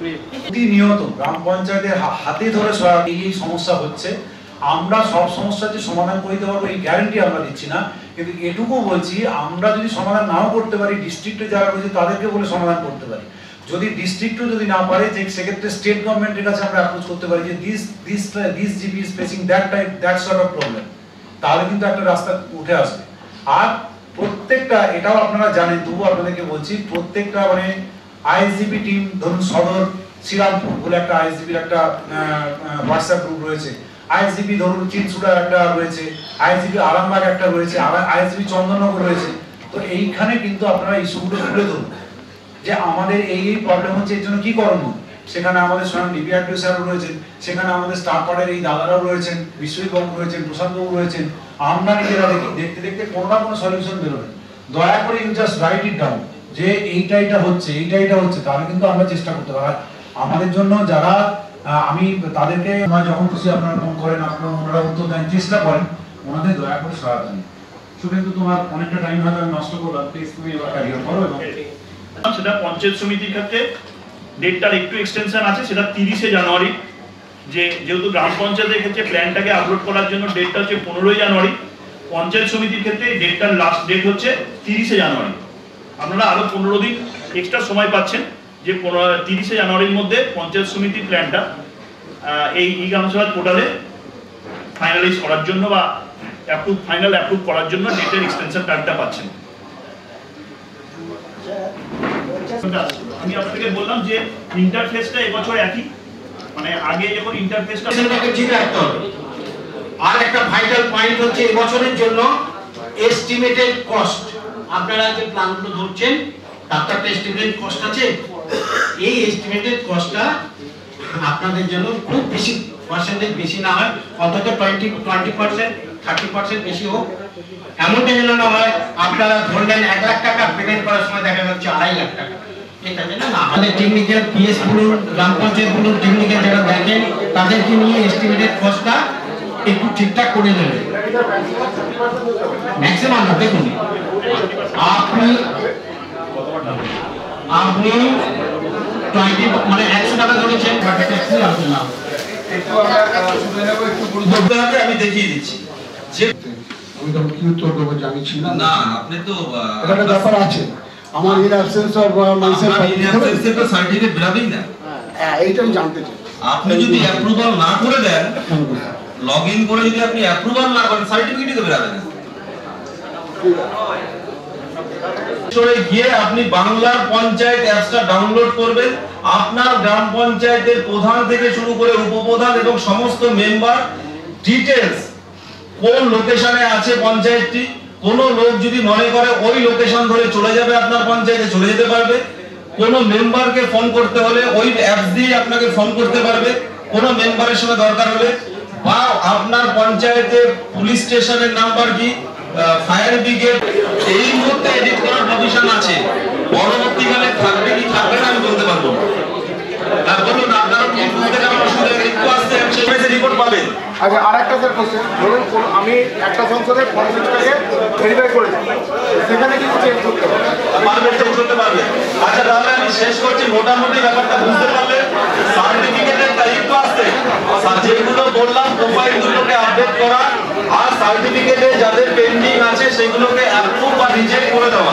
প্রতিনিয়ত গ্রাম পঞ্চায়েতের হাতে ধরে এই সমস্যা হচ্ছে। আমরা সব সমস্যার যে সমাধান করে দিতে পারবো এই গ্যারান্টি আমরা দিচ্ছি না, কিন্তু এটুকু বলছি আমরা যদি সমাধান নাও করতে পারি ডিস্ট্রিক্টে যারা রয়েছে তাদেরকে বলে সমাধান করতে পারি। যদি ডিস্ট্রিক্টও যদি না পারে যে সেক্ষেত্রে স্টেট গভর্নমেন্টের কাছে আমরা অ্যাপ্রোচ করতে পারি যে this GP is facing that sort of problem, তাহলে কিন্তু একটা রাস্তা উঠে আসবে। আর প্রত্যেকটা, এটাও আপনারা জানেন তবুও আপনাদেরকে বলছি, প্রত্যেকটা মানে আইএসজিপি টিম, ধরুন সদর শ্রীরামপুর বলে একটা আইএসজিপির একটা হোয়াটসঅ্যাপ গ্রুপ রয়েছে, আইএসজিপি ধরুন চিনসুড়া একটা রয়েছে, আইএসজিপি আরামবাগ একটা রয়েছে, আইএসজিপি চন্দননগর রয়েছে। তো এইখানে কিন্তু আপনারা ইস্যুগুলো তুলে ধরুন যে আমাদের এই প্রবলেম হচ্ছে, এর জন্য কি করণীয়। সেখানে আমাদের স্বয়ং ডিপিআরডিও স্যারও রয়েছেন, সেখানে আমাদের স্টার পার্টের এই দাদারাও রয়েছেন, বিশ্বজিৎবাবু রয়েছেন, প্রশান্তবাবু রয়েছেন। আমরা নিজেরা দেখতে দেখতে কোনো না কোনো সলিউশন বেরোবে। দয়া করে you just write it down যে এইটা হচ্ছে, তাহলে কিন্তু আমরা চেষ্টা করতে পারি। আমাদের জন্য যারা আমি তাদেরকে যখন খুশি আপনারা ফোন করেন, আপনারা ওনারা উত্তর দেন, চেষ্টা করেন, ওনাদের দয়া করে সহায়তা নিন। শুধু তোমার অনেকটা টাইম হয়তো আমি নষ্ট করলাম, প্লিজ তুমি এবার ক্যারিয়ার করো। এবং সেটা পঞ্চায়েত সমিতির ক্ষেত্রে ডেটটার একটু এক্সটেনশন আছে, সেটা 30শে জানুয়ারি। যেহেতু গ্রাম পঞ্চায়েতের ক্ষেত্রে প্ল্যানটাকে আপলোড করার জন্য ডেটটা হচ্ছে 15ই জানুয়ারি, পঞ্চায়েত সমিতির ক্ষেত্রে ডেটটার লাস্ট ডেট হচ্ছে 30শে জানুয়ারি। আপনারা আরো 15 দিন এক্সট্রা সময় পাচ্ছেন যে 30শে জানুয়ারির মধ্যে পঞ্চায়েত সমিতির প্ল্যানটা এই ই গ্রাম সভা পোর্টালে ফাইনালাইজ করার জন্য বা ফাইনাল অ্যাপ্রুভ করার জন্য ডেটের এক্সটেনশন টাইমটা পাচ্ছেন। আমি আপনাদেরকে বললাম যে ইন্টারফেসটা এবছর একই, মানে আগে যখন ইন্টারফেসটা ঠিক রাখতে হবে। আর একটা ভাইটাল পয়েন্ট হচ্ছে এবছরের জন্য এস্টিমেটেড কস্ট। আপনারা যে প্ল্যানগুলো ধরছেন তার একটা এস্টিমেটেড কস্ট আছে, এই এস্টিমেটেড কস্টটা আপনাদের জন্য খুব বেশি পার্সেন্টেজ বেশি না হয়, অন্তত 20% 30% বেশি হোক। এমনটা যেন না হয় আপনারা ধরলেন 1 লাখ টাকা পেমেন্ট করার সময় দেখা যাচ্ছে 2.5 লাখ টাকা, এটা যেন না। আমাদের টেকনিক্যাল পিএস বলুন, গ্রাম পঞ্চায়েত বলুন, টেকনিক্যাল যারা দেখেন তাদেরকে নিয়ে এস্টিমেটেড কস্টটা একটু ঠিকঠাক করে নেবেন। ম্যাক্সিমাম না, দেখুন আপনি 20 মানে 100 টাকা ধরেছেন, ট্যাক্সি আসবে না। আমি দেখিয়ে দিচ্ছি যে আমি তো কি উত্তর দেবো জানি ছিল না, আপনি তো একটা ব্যাপার আছে আমার ইন অ্যাবসেন্স অফ মাইসেলফ তো সার্টিফিকেট বেরাবেই না। হ্যাঁ এইটাই জানতে চাই। আপনি যদি অ্যাপ্রুভাল না করে দেন, লগইন করে যদি আপনি অ্যাপ্রুভাল না করেন, সার্টিফিকেটই তো বেরাবে না। গিয়ে আপনি বাংলার পঞ্চায়েত অ্যাপসটা ডাউনলোড করবেন। আপনার গ্রাম পঞ্চায়েতের প্রধান থেকে শুরু করে উপপ্রধান এবং সমস্ত মেম্বার ডিটেইলস, কোন লোকেশনে আছে পঞ্চায়েতটি, কোন লোক যদি মনে করে ওই লোকেশন ধরে চলে যাবে আপনার পঞ্চায়েতে, চলে যেতে পারবে। কোন মেম্বারকে ফোন করতে হলে ওই অ্যাপস দিয়ে আপনাকে ফোন করতে পারবে, কোন মেম্বারের সঙ্গে দরকার হলে। বা আপনার পঞ্চায়েতের পুলিশ স্টেশনের নাম্বার কি, ফায়ার ব্রিগেড, এই মুহূর্তে এডিট করার প্রভিশন আছে। পরবর্তীকালে থাকবে কি থাকবে না আমি বলতে পারবো না। বলুন আপনারা কি বুঝতে পারবেন? অসুবিধা একটু আসতে সেটা রিপোর্ট পাবেন। আচ্ছা, আরেকটা স্যার কোশ্চেন, ধরুন আমি একটা সংসদের ফর্মটাকে ভেরিফাই করেছি, সেখানে কিছু চেঞ্জ করতে হবে, পারবেন, চেঞ্জ করতে পারবেন। আচ্ছা, তাহলে আমি শেষ করছি। মোটামুটি ব্যাপারটা বুঝতে পারলে সার্টিফিকেটের দায়িত্ব আসছে, যেগুলো বললাম প্রোফাইলগুলোকে আপডেট করা আর সার্টিফিকেটে যাদের পেন্ডিং আছে সেগুলোকে অ্যাপ্রুভ বা রিজেক্ট করে দেওয়া।